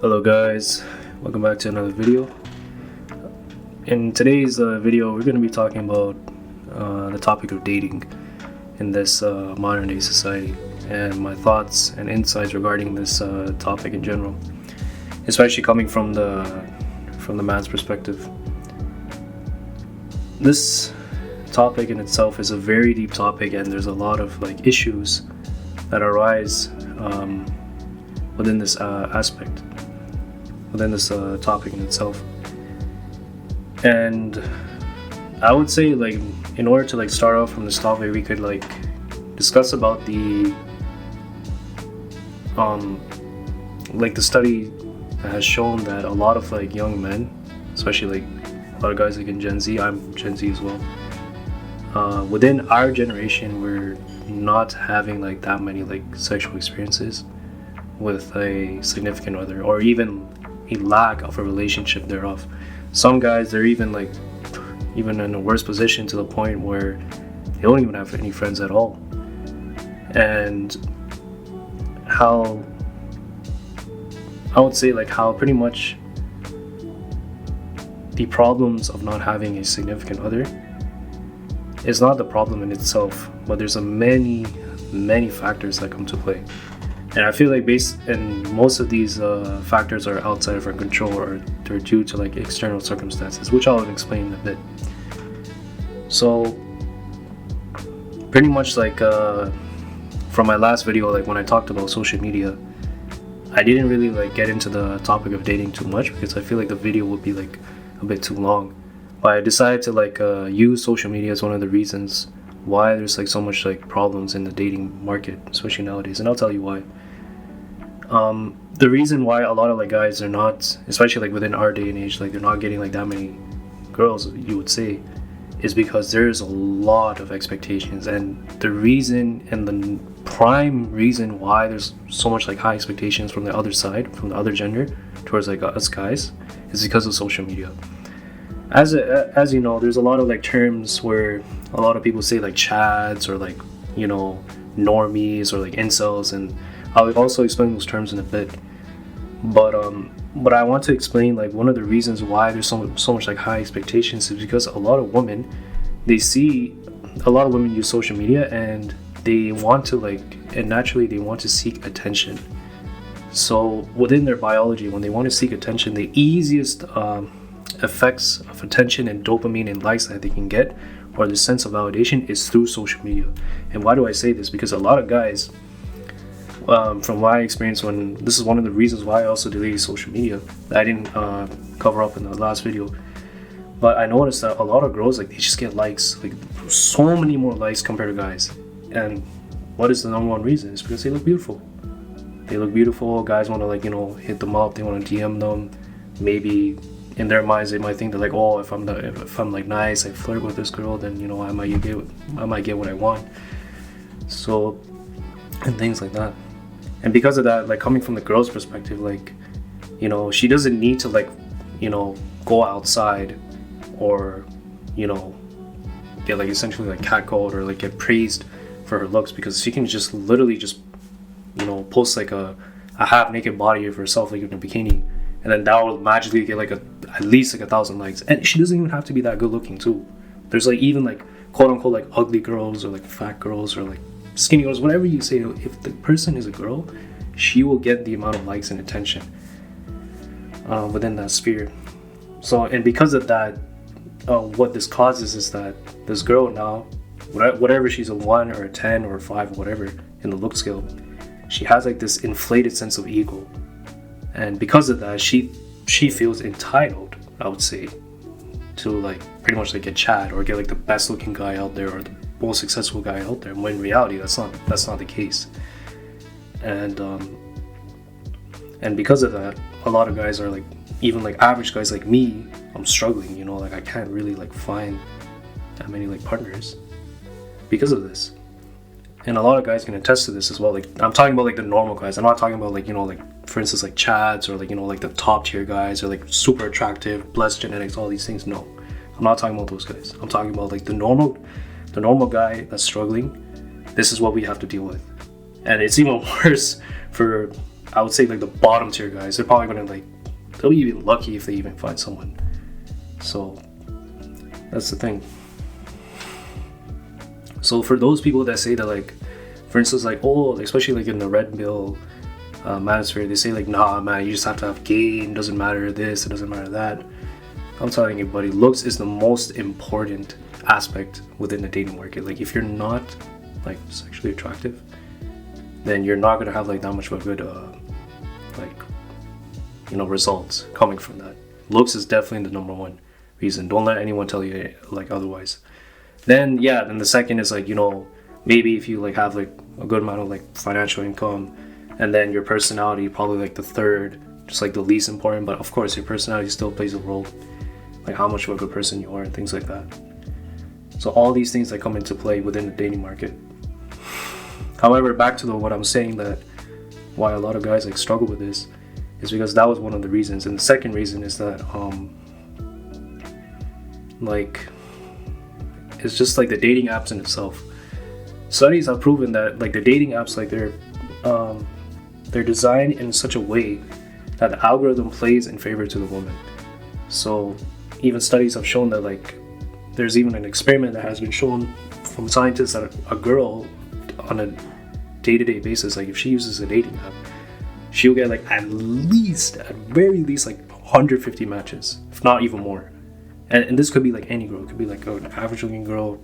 Hello guys, welcome back to another video. In today's video we're going to be talking about the topic of dating in this modern day society and my thoughts and insights regarding this topic in general, especially coming from the man's perspective. This topic in itself is a very deep topic, and there's a lot of issues that arise within this aspect, within this topic in itself. And I would say, in order to start off from this topic, we could discuss about the the study that has shown that a lot of young men, especially a lot of guys in Gen Z, I'm Gen Z as well, within our generation, we're not having that many sexual experiences with a significant other, or even a lack of a relationship thereof. Some guys, they're even in a worse position, to the point where they don't even have any friends at all. And how I would say how pretty much the problems of not having a significant other is not the problem in itself, but there's many factors that come to play. And I feel most of these factors are outside of our control, or they're due to external circumstances, which I'll explain in a bit. So pretty much from my last video, when I talked about social media, I didn't really get into the topic of dating too much, because I feel the video would be a bit too long. But I decided to use social media as one of the reasons why there's so much problems in the dating market, especially nowadays, and I'll tell you why. The reason why a lot of guys are not, especially within our day and age, they're not getting that many girls, you would say, is because there's a lot of expectations. And the reason, and the prime reason why there's so much high expectations from the other side, from the other gender, towards us guys, is because of social media. As you know, there's a lot of terms where a lot of people say chads, or normies, or incels, and I'll also explain those terms in a bit. But I want to explain one of the reasons why there's so much high expectations is because a lot of women, a lot of women use social media, and they want to and naturally they want to seek attention. So within their biology, when they want to seek attention, the easiest effects of attention and dopamine and likes that they can get, or the sense of validation, is through social media. And why do I say this? Because a lot of guys, from my experience, this is one of the reasons why I also deleted social media that I didn't cover up in the last video. But I noticed that a lot of girls, they just get likes, so many more likes compared to guys. And what is the number one reason? It's because they look beautiful. They look beautiful. Guys want to hit them up. They want to DM them. Maybe in their minds they might think that oh, if I'm nice, I flirt with this girl, then I might get what I want. So, and things like that. And because of that, coming from the girl's perspective, she doesn't need to go outside, or get essentially catcalled, or get praised for her looks, because she can just literally just post a half naked body of herself in a bikini, and then that will magically get at least 1,000 likes. And she doesn't even have to be that good looking too. There's even quote unquote ugly girls, or fat girls, or skinny girls, whatever you say. If the person is a girl, she will get the amount of likes and attention within that sphere. So, and because of that, what this causes is that this girl now, whatever she's a 1 or a 10 or a 5 or whatever in the look scale, she has this inflated sense of ego. And because of that, she feels entitled, I would say, to pretty much get Chad, or get the best looking guy out there, or the most successful guy out there, when in reality that's not the case. And because of that, a lot of guys are even average guys like me, I'm struggling, I can't really find that many partners because of this. And a lot of guys can attest to this as well. I'm talking about the normal guys. I'm not talking about for instance chads, or the top tier guys, or super attractive, blessed genetics, all these things. No, I'm not talking about those guys. I'm talking about the normal guy that's struggling. This is what we have to deal with. And it's even worse for I would say like the bottom tier guys, they're probably gonna like, they'll be even lucky if they even find someone. So that's the thing. So for those people that say that, like, for instance, like, oh, especially like in the red pill manosphere, they say like, nah man, you just have to have game, doesn't matter this, it doesn't matter that. I'm telling you buddy, looks is the most important aspect within the dating market. Like if you're not like sexually attractive, then you're not gonna have like that much of a good like, you know, results coming from that. Looks is definitely the number one reason. Don't let anyone tell you like otherwise. Then the second is like, you know, maybe if you like have like a good amount of like financial income, and then your personality probably like the third, just like the least important. But of course your personality still plays a role, like how much of a good person you are and things like that. So all these things that come into play within the dating market. However, back to what I'm saying, that why a lot of guys like struggle with this is because that was one of the reasons. And the second reason is that like it's just like the dating apps in itself. Studies have proven that like the dating apps, like they're designed in such a way that the algorithm plays in favor to the woman. So even studies have shown that, like, there's even an experiment that has been shown from scientists that a girl on a day-to-day basis, like if she uses a dating app, she'll get like at very least like 150 matches, if not even more. And this could be like any girl. It could be like an average looking girl,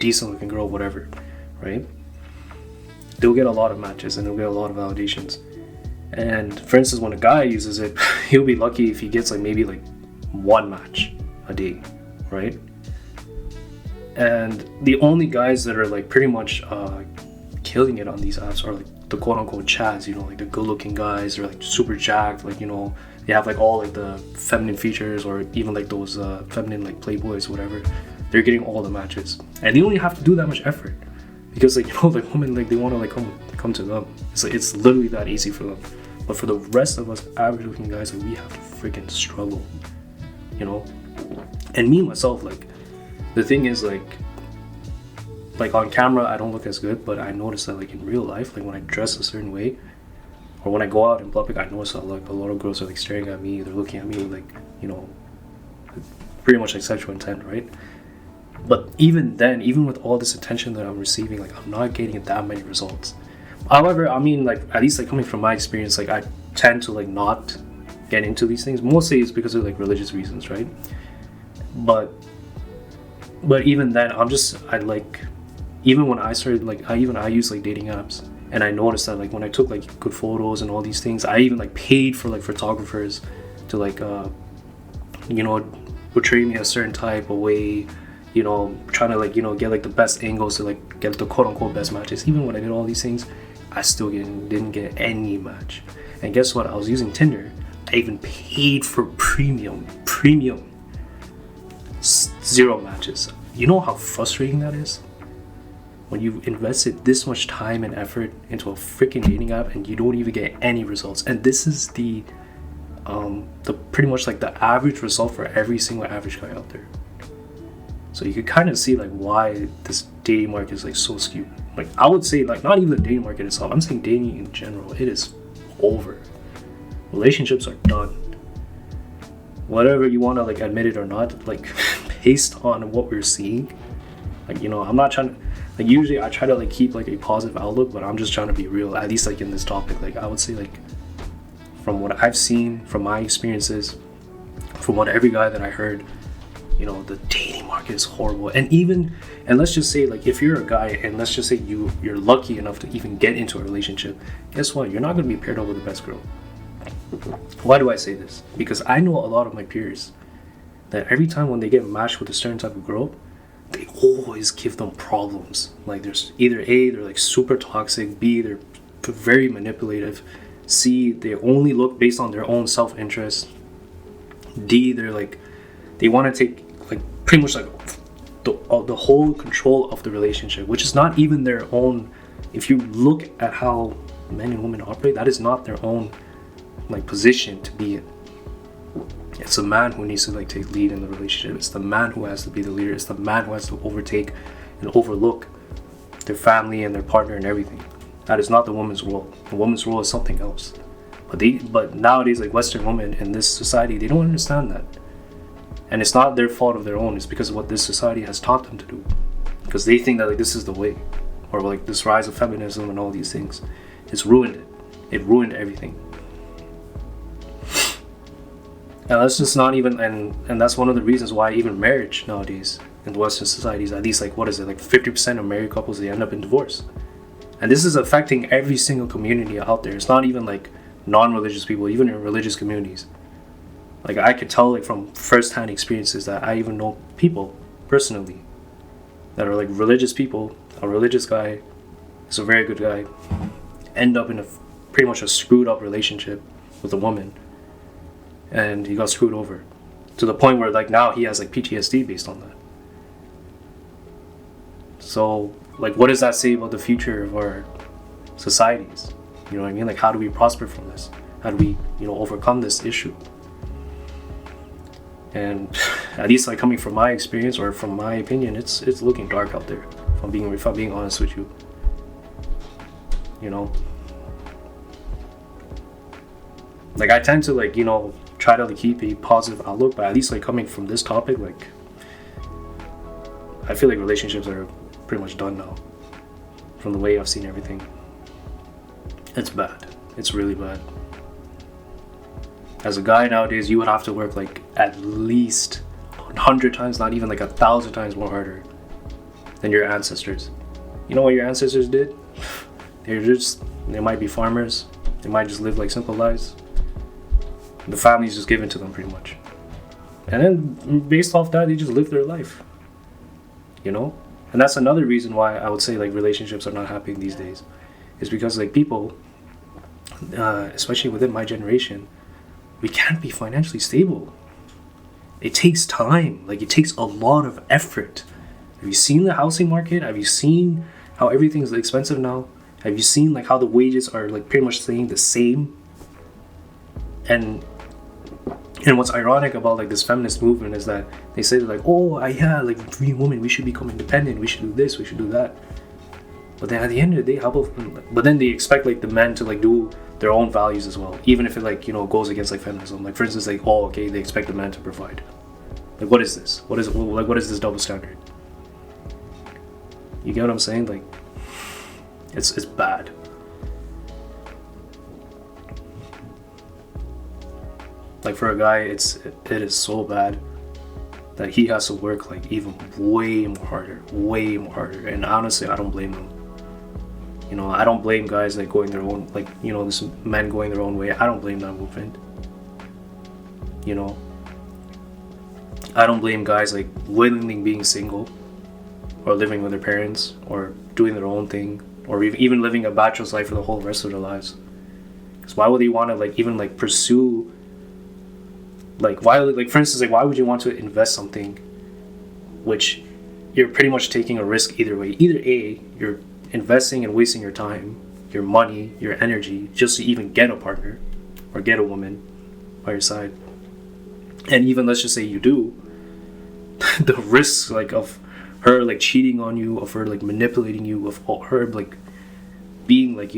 decent looking girl, whatever, right? They'll get a lot of matches and they'll get a lot of validations. And for instance, when a guy uses it, he'll be lucky if he gets like maybe like one match a day, right? And the only guys that are like pretty much killing it on these apps are like the quote unquote chads, you know, like the good looking guys. They're like super jacked, like, you know, they have like all like the feminine features, or even like those feminine like playboys, whatever. They're getting all the matches, and they only have to do that much effort because, like, you know, like women, like they want to like come to them. It's like, it's literally that easy for them. But for the rest of us average looking guys, like, we have to freaking struggle, you know. And me myself, like, the thing is, like on camera I don't look as good, but I notice that like in real life, like when I dress a certain way, or when I go out in public, I notice that like a lot of girls are like staring at me, they're looking at me with, like, you know, pretty much like sexual intent, right? But even then, even with all this attention that I'm receiving, like I'm not getting that many results. However, I mean, like, at least like coming from my experience, like I tend to like not get into these things. Mostly it's because of like religious reasons, right? But even then, I like, even when I started, like, I use like dating apps, and I noticed that like when I took like good photos and all these things, I even like paid for like photographers to like you know, portray me a certain type of way, you know, trying to like, you know, get like the best angles to like get the quote unquote best matches. Even when I did all these things, I still didn't get any match. And guess what? I was using Tinder. I even paid for premium, 0 matches. You know how frustrating that is? When you've invested this much time and effort into a freaking dating app and you don't even get any results. And this is the pretty much like the average result for every single average guy out there. So you could kind of see like why this dating market is like so skewed. Like, I would say, like, not even the dating market itself, I'm saying dating in general, it is over. Relationships are done. Whatever you want to like admit it or not, like based on what we're seeing, like, you know, I'm not trying to, like, usually I try to like keep like a positive outlook, but I'm just trying to be real, at least like in this topic. Like, I would say, like, from what I've seen, from my experiences, from what every guy that I heard, you know, the dating market is horrible. And let's just say, like, if you're a guy and let's just say you're lucky enough to even get into a relationship, guess what? You're not going to be paired up with the best girl. Why do I say this? Because I know a lot of my peers that every time when they get matched with a certain type of girl, they always give them problems. Like, there's either A, they're like super toxic, B, they're very manipulative, C, they only look based on their own self-interest, D, they're like, they want to take like pretty much like the whole control of the relationship, which is not even their own. If you look at how men and women operate, that is not their own like position to be in. It's the man who needs to like take lead in the relationship. It's the man who has to be the leader. It's the man who has to overtake and overlook their family and their partner and everything. That is not the woman's role. The woman's role is something else. But nowadays, like Western women in this society, they don't understand that. And it's not their fault of their own. It's because of what this society has taught them to do. Because they think that like this is the way, or like this rise of feminism and all these things, it's ruined it. It ruined everything. And that's just not even, and that's one of the reasons why even marriage nowadays in Western societies, at least like what is it, like 50% of married couples, they end up in divorce. And this is affecting every single community out there. It's not even like non-religious people, even in religious communities. Like I could tell like from first-hand experiences that I even know people personally that are like religious people. A religious guy is a very good guy, end up in a pretty much a screwed up relationship with a woman, and he got screwed over to the point where like now he has like PTSD based on that. So like what does that say about the future of our societies? You know what I mean? Like how do we prosper from this? How do we, overcome this issue? And at least like coming from my experience or from my opinion, it's looking dark out there. If I'm being honest with you, like I tend to like try to like keep a positive outlook, but at least like coming from this topic, like I feel like relationships are pretty much done now. From the way I've seen everything, it's bad. It's really bad. As a guy nowadays, you would have to work like at least 100 times, not even like 1,000 times more harder than your ancestors. You know what your ancestors did? They might be farmers. They might just live like simple lives. The family's just given to them pretty much. And then based off that, they just live their life. And that's another reason why I would say like relationships are not happening these days. Is because like people, especially within my generation, we can't be financially stable. It takes time. Like it takes a lot of effort. Have you seen the housing market? Have you seen how everything's expensive now? Have you seen like how the wages are like pretty much staying the same? And what's ironic about like this feminist movement is that they say like, like we women, we should become independent. We should do this. We should do that. But then at the end of the day, but then they expect like the men to like do their own values as well, even if it like goes against like feminism. Like for instance, like they expect the man to provide. Like what is this? What is this double standard? You get what I'm saying? Like it's bad. Like for a guy, it is so bad that he has to work like even way more harder. And honestly, I don't blame him. I don't blame guys like going their own, like, this men going their own way. I don't blame that movement. I don't blame guys like willingly being single or living with their parents or doing their own thing or even living a bachelor's life for the whole rest of their lives. Because why would they want to like even like pursue, like why, like for instance, like why would you want to invest something which you're pretty much taking a risk either way? Either A, you're investing and wasting your time, your money, your energy just to even get a partner or get a woman by your side. And even let's just say you do, the risks like of her like cheating on you, of her like manipulating you, of her like being like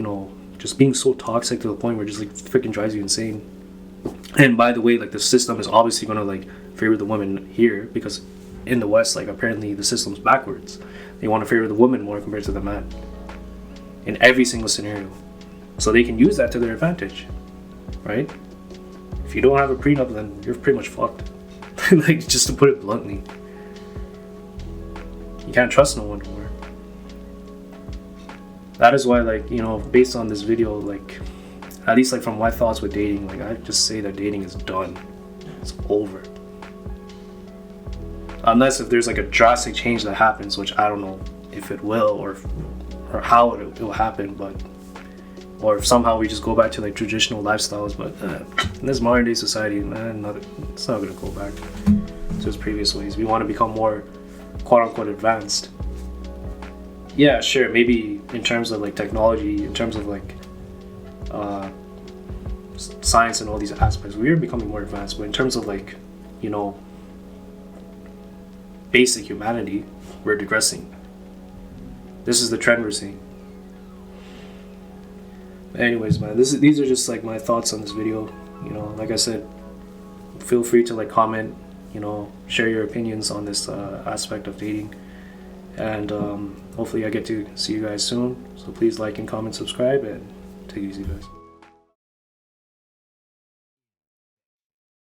just being so toxic to the point where it just like freaking drives you insane. And by the way, like the system is obviously gonna like favor the woman here, because in the West, like apparently the system's backwards. They want to favor the woman more compared to the man in every single scenario, so they can use that to their advantage, right? If you don't have a prenup, then you're pretty much fucked. Like just to put it bluntly, you can't trust no one anymore. That is why, like based on this video, like at least like from my thoughts with dating, like I just say that dating is done. It's over. Unless if there's like a drastic change that happens, which I don't know if it will or how it will happen, but or if somehow we just go back to like traditional lifestyles. But in this modern day society, it's not gonna go back to its previous ways. We want to become more quote unquote advanced. Yeah, sure, maybe in terms of like technology, in terms of like science and all these aspects, we are becoming more advanced. But in terms of like basic humanity, we're digressing. This is the trend we're seeing. Anyways, man, these are just like my thoughts on this video. You know, like I said, feel free to like comment, you know, share your opinions on this aspect of dating, and hopefully I get to see you guys soon. So please like and comment, subscribe, and take it easy, guys.